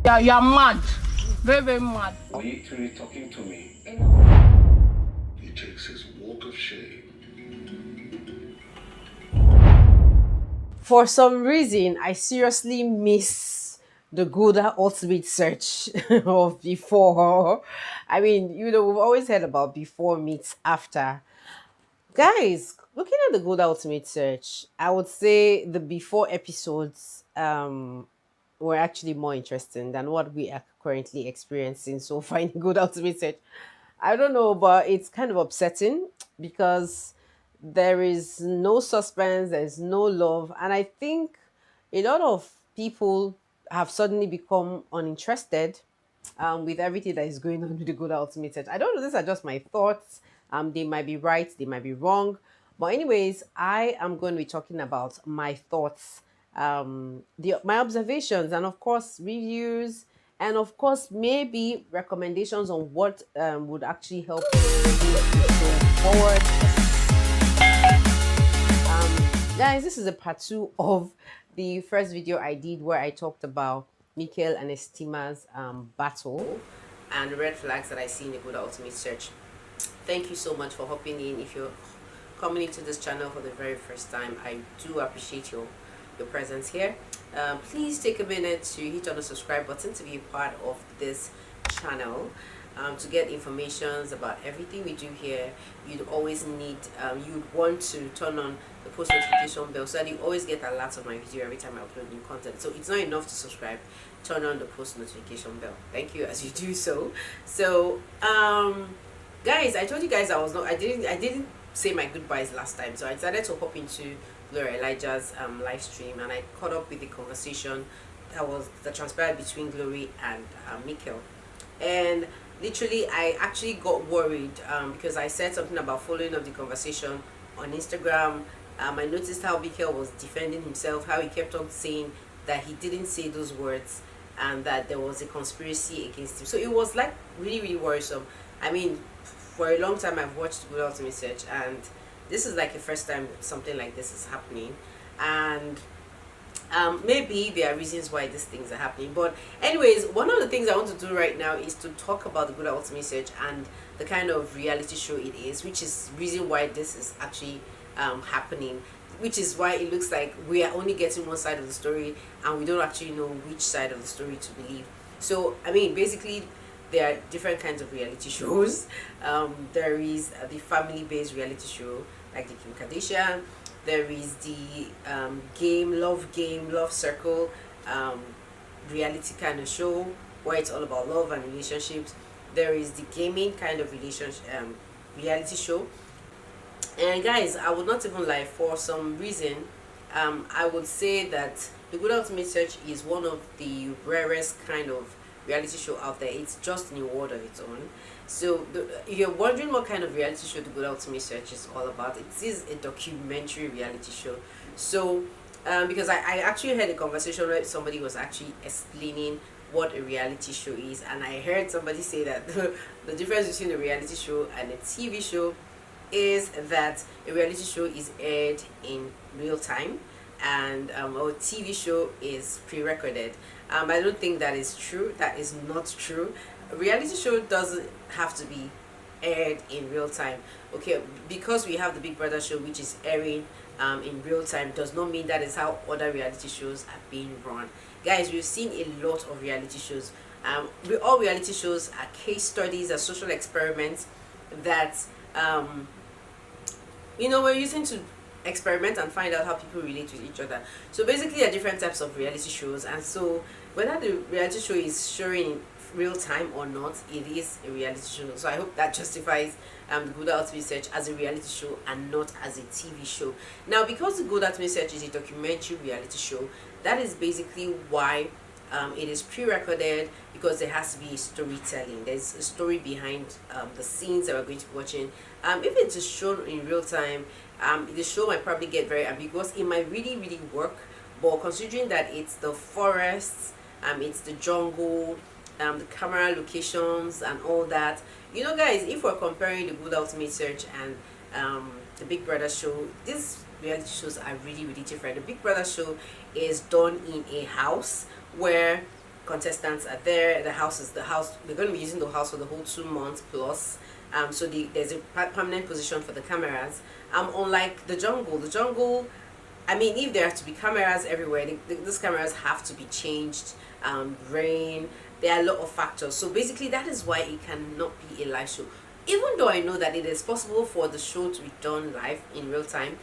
Yeah, you are mad. Very, very mad. Are you truly talking to me? He takes his walk of shame. For some reason, I seriously miss the Gulder ultimate search of before. I mean, we've always heard about before meets after. Guys, looking at the Gulder ultimate search, I would say the before episodes were actually more interesting than what we are currently experiencing so far in Good Ultimate Search. I don't know, but it's kind of upsetting because there is no suspense, there's no love, and I think a lot of people have suddenly become uninterested with everything that is going on with the Good Ultimate Search. I don't know, these are just my thoughts. They might be right, they might be wrong. But anyways, I am going to be talking about my thoughts, my observations, and of course reviews, and of course maybe recommendations on what would actually help going forward. Guys, this is a part 2 of the first video I did where I talked about Mikel and Estima's battle and the red flags that I see in the Good Ultimate Search. Thank you so much for hopping in. If you're coming into this channel for the very first time, I do appreciate your presence here. Please take a minute to hit on the subscribe button to be a part of this channel. To get informations about everything we do here, you'd always need, you'd want to turn on the post notification bell so that you always get alerts of my video every time I upload new content. So it's not enough to subscribe, turn on the post notification bell. Thank you as you do so. So guys, I told you guys I didn't say my goodbyes last time, so I decided to hop into Gloria Elijah's live stream, and I caught up with the conversation that transpired between Glory and Mikel. And literally I actually got worried because I said something about following up the conversation on Instagram. I noticed how Mikel was defending himself, how he kept on saying that he didn't say those words and that there was a conspiracy against him. So it was like really, really worrisome. I mean, for a long time I've watched Good Ultimate Search, and this is like the first time something like this is happening. And maybe there are reasons why these things are happening, but anyways, one of the things I want to do right now is to talk about the Good Ultimate Search and the kind of reality show it is, which is reason why this is actually happening, which is why it looks like we are only getting one side of the story and we don't actually know which side of the story to believe. So I mean, basically there are different kinds of reality shows. There is the family-based reality show like the Kim Kardashian. There is the love circle reality kind of show where it's all about love and relationships. There is the gaming kind of reality show. And guys, I would not even lie, for some reason I would say that the Good Ultimate Search is one of the rarest kind of reality show out there. It's just in a world of its own. So if you're wondering what kind of reality show the Good Ultimate Search is all about, it is a documentary reality show. So because I actually had a conversation where somebody was actually explaining what a reality show is, and I heard somebody say that the difference between a reality show and a TV show is that a reality show is aired in real time, and a TV show is pre-recorded. I don't think that is true. That is not true. A reality show doesn't have to be aired in real time. Okay, because we have the Big Brother show, which is airing in real time, does not mean that is how other reality shows are being run. Guys, we've seen a lot of reality shows. All reality shows are case studies, are social experiments that we're using to experiment and find out how people relate with each other. So basically there are different types of reality shows, and so whether the reality show is showing in real time or not, it is a reality show. So I hope that justifies the Good Ultimate Search as a reality show and not as a TV show. Now, because the Good Ultimate Search is a documentary reality show, that is basically why it is pre-recorded, because there has to be storytelling. There's a story behind the scenes that we're going to be watching. If it is shown in real time, the show might probably get very ambiguous. It might really, really work, but considering that it's the forests, it's the jungle, the camera locations and all that, guys, if we're comparing the Good Ultimate Search and the Big Brother show, this reality shows are really, really different. The Big Brother show is done in a house where contestants are there. The house is the house. We're going to be using the house for the whole 2 months plus. So there's a permanent position for the cameras. Unlike the jungle, I mean, if there are to be cameras everywhere, these cameras have to be changed. Rain, there are a lot of factors. So basically, that is why it cannot be a live show. Even though I know that it is possible for the show to be done live in real time.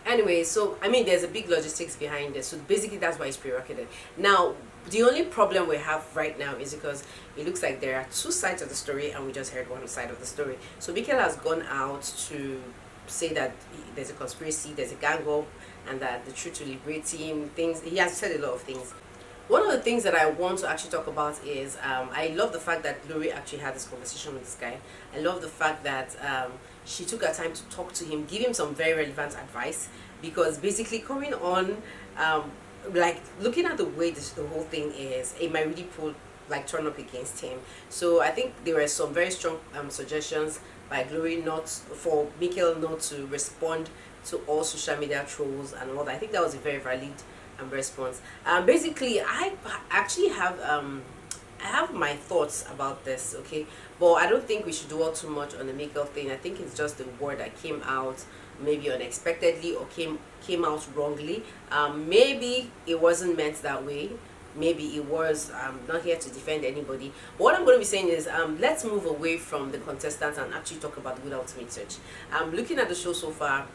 Anyway, so I mean, there's a big logistics behind it. So basically, that's why it's pre-recorded. Now, the only problem we have right now is because it looks like there are two sides of the story, and we just heard one side of the story. So Mikel has gone out to say that there's a conspiracy, there's a gang up, and that the truth will liberate him. Things he has said a lot of things. One of the things that I want to actually talk about is I love the fact that Glory actually had this conversation with this guy. I love the fact that she took her time to talk to him, give him some very relevant advice, because basically coming on, like looking at the way the whole thing is, it might really turn up against him. So I think there were some very strong suggestions by Glory not for Mikel not to respond to all social media trolls and all that. I think that was a very valid response. Basically, I actually have I have my thoughts about this, okay, but I don't think we should dwell too much on the Mikel thing. I think it's just the word that came out maybe unexpectedly or came out wrongly. Maybe it wasn't meant that way. Maybe it was. I'm not here to defend anybody. But what I'm going to be saying is, let's move away from the contestants and actually talk about the Good Ultimate Search. Looking at the show so far,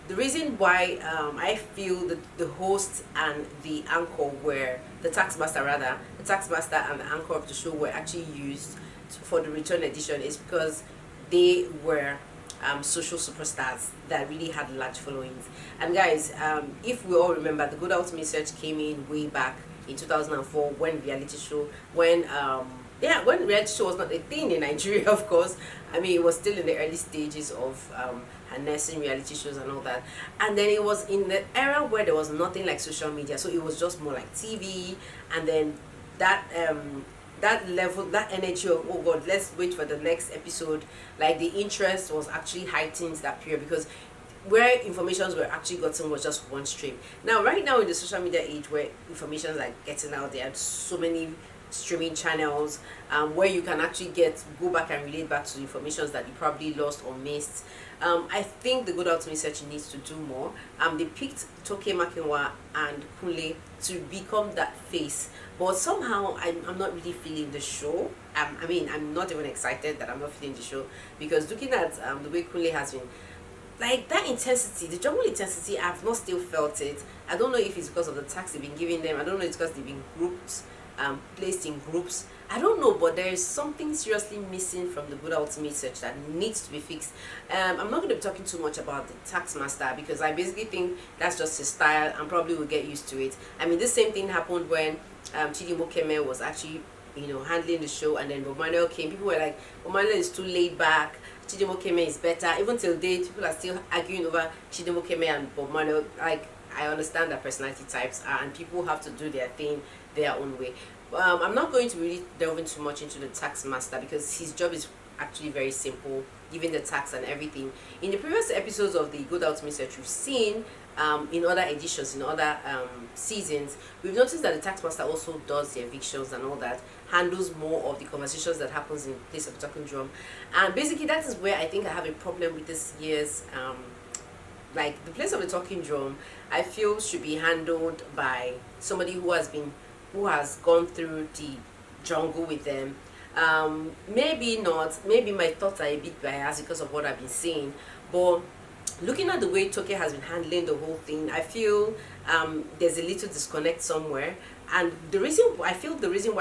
the reason why I feel that the host and the anchor were, the taxmaster and the anchor of the show were actually used for the return edition is because they were social superstars that really had large followings. And guys, if we all remember, the Good Ultimate Search came in way back in 2004 when reality show, when reality show was not a thing in Nigeria, of course. I mean, it was still in the early stages of harnessing reality shows and all that. And then it was in the era where there was nothing like social media, so it was just more like TV. And then that that level, that energy of, oh god, let's wait for the next episode, like the interest was actually heightened that period, because where informations were actually gotten was just one stream. Now, right now in the social media age where information is like getting out there, so many streaming channels where you can actually go back and relate back to the information that you probably lost or missed. I think the Good Ultimate Search needs to do more. They picked Toke, Makinwa and Kunle to become that face, but somehow I'm not really feeling the show. I mean, I'm not even excited that I'm not feeling the show, because looking at the way Kunle has been, like that intensity, the jungle intensity, I've not still felt it. I don't know if it's because of the tax they've been giving them. I don't know if it's because they've been grouped, placed in groups. I don't know, but there is something seriously missing from the Good Ultimate Search that needs to be fixed. I'm not going to be talking too much about the tax master, because I basically think that's just his style and probably will get used to it. I mean, the same thing happened when Chidimokeme was actually, handling the show, and then Bob Manuel came. People were like, Bob Manuel is too laid back, Chidimokeme is better. Even till date, people are still arguing over Chidimokeme and Bob Manuel. Like, I understand that personality types are, and people have to do their thing their own way. I'm not going to really delve in too much into the tax master, because his job is actually very simple, given the tax and everything. In the previous episodes of the Good Ultimate Search, we've seen in other editions, in other seasons, we've noticed that the tax master also does the evictions and all that, handles more of the conversations that happens in place of the talking drum. And basically that is where I think I have a problem with this year's like the place of the talking drum. I feel should be handled by somebody who has gone through the jungle with them. Maybe not, maybe my thoughts are a bit biased because of what I've been seeing, but looking at the way Toke has been handling the whole thing, I feel there's a little disconnect somewhere. And the reason why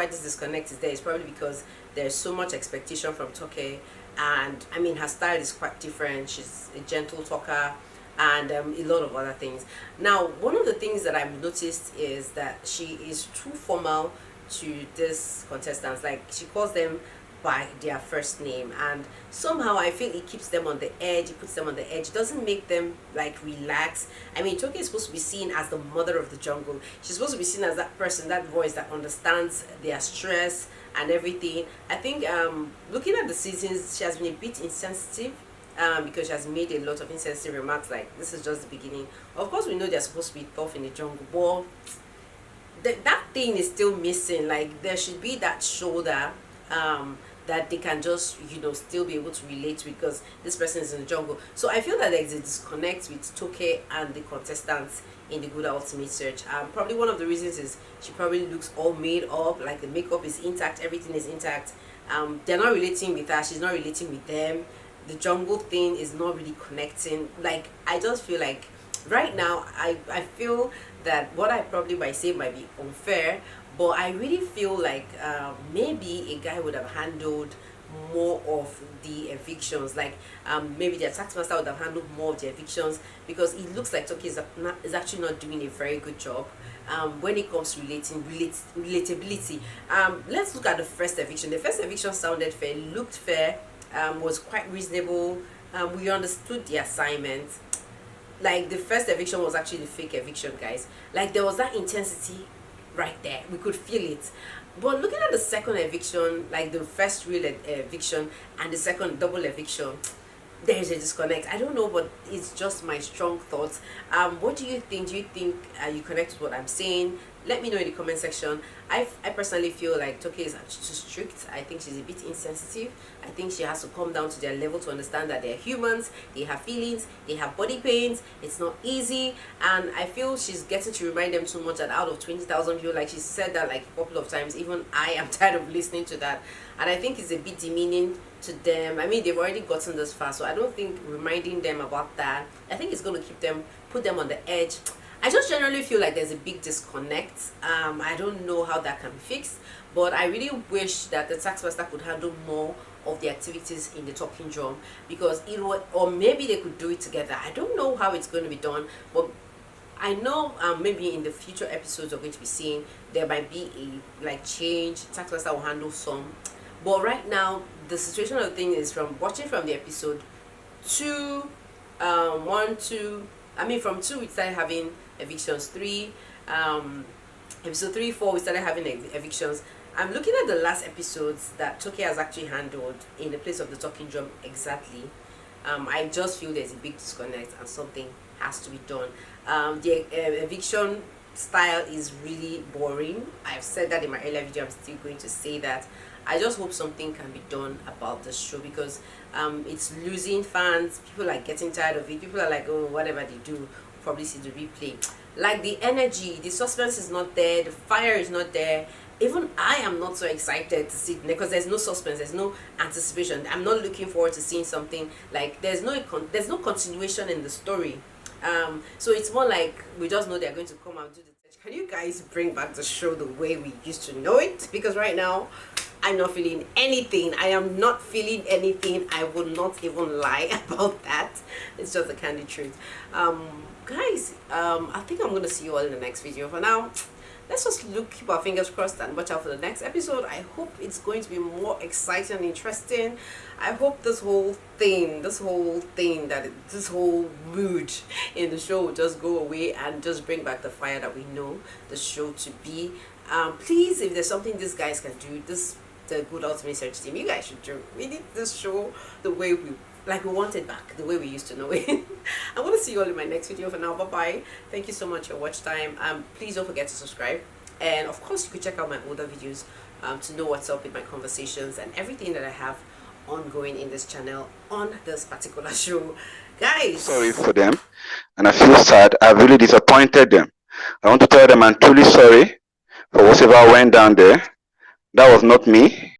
this disconnect is there is probably because there's so much expectation from Toke, and I mean her style is quite different. She's a gentle talker and a lot of other things. Now, one of the things that I've noticed is that she is too formal to these contestants. Like, she calls them by their first name, and somehow I feel it keeps them on the edge, it puts them on the edge. It doesn't make them like relax. I mean, Toke is supposed to be seen as the mother of the jungle. She's supposed to be seen as that person, that voice that understands their stress and everything. I think looking at the seasons, she has been a bit insensitive because she has made a lot of insensitive remarks like this is just the beginning. Of course, we know they're supposed to be tough in the jungle, but that thing is still missing. Like there should be that shoulder that they can just still be able to relate with, because this person is in the jungle. So I feel that there is a disconnect with Toke and the contestants in the Gulder Ultimate Search. Probably one of the reasons is she probably looks all made up, like the makeup is intact, everything is intact. They're not relating with her, she's not relating with them. The jungle thing is not really connecting. Like I just feel like right now I feel that what I probably might say might be unfair, but I really feel like maybe a guy would have handled more of the evictions. Like maybe the tax master would have handled more of the evictions, because it looks like Toke is actually not doing a very good job when it comes to relatability. Let's look at the first eviction. The first eviction sounded fair, looked fair, was quite reasonable. We understood the assignment. Like the first eviction was actually the fake eviction, guys. Like there was that intensity right there, we could feel it. But looking at the second eviction, like the first real eviction and the second double eviction, there is a disconnect. I don't know, but it's just my strong thoughts. What do you think? Do you think you connect with what I'm saying? Let me know in the comment section. I personally feel like Toke is actually too strict. I think she's a bit insensitive. I think she has to come down to their level to understand that they're humans, they have feelings, they have body pains, it's not easy. And I feel she's getting to remind them too much that out of 20,000 people, like she said that like a couple of times, even I am tired of listening to that. And I think it's a bit demeaning to them. I mean, they've already gotten this far, so I don't think reminding them about that, I think it's going to put them on the edge. I just generally feel like there's a big disconnect. I don't know how that can be fixed, but I really wish that the taskmaster could handle more of the activities in the talking drum, because or maybe they could do it together. I don't know how it's going to be done, but I know maybe in the future episodes we're going to be seeing there might be a like change. Taskmaster will handle some, but right now the situation of the thing is, from watching from the episode 2, from 2 we started having evictions, 3 episode 3, 4 we started having evictions. I'm looking at the last episodes that Toke has actually handled in the place of the talking drum exactly. I just feel there's a big disconnect and something has to be done. The eviction style is really boring. I've said that in my earlier video, I'm still going to say that. I just hope something can be done about this show, because it's losing fans. People are getting tired of it. People are like, oh, whatever they do, probably see the replay. Like the energy, the suspense is not there, the fire is not there. Even I am not so excited to see it, because there's no suspense, there's no anticipation. I'm not looking forward to seeing something. Like there's no continuation in the story. So it's more like we just know they're going to come and do the search. Can you guys bring back the show the way we used to know it? Because right now I'm not feeling anything. I am not feeling anything. I will not even lie about that. It's just the candid truth. Guys, I think I'm gonna see you all in the next video. For now, let's just keep our fingers crossed and watch out for the next episode. I hope it's going to be more exciting and interesting. I hope this whole mood in the show will just go away and just bring back the fire that we know the show to be. Please, if there's something these guys can do, the Good Ultimate Search team, you guys should do. We need this show the way we want it back, the way we used to know it. I'm going to see you all in my next video. For now, bye bye. Thank you so much for your watch time. Please don't forget to subscribe, and of course you could check out my older videos to know what's up with my conversations and everything that I have ongoing in this channel on this particular show. Guys, sorry for them, and I feel sad. I really disappointed them. I want to tell them I'm truly sorry for whatever went down there. That was not me.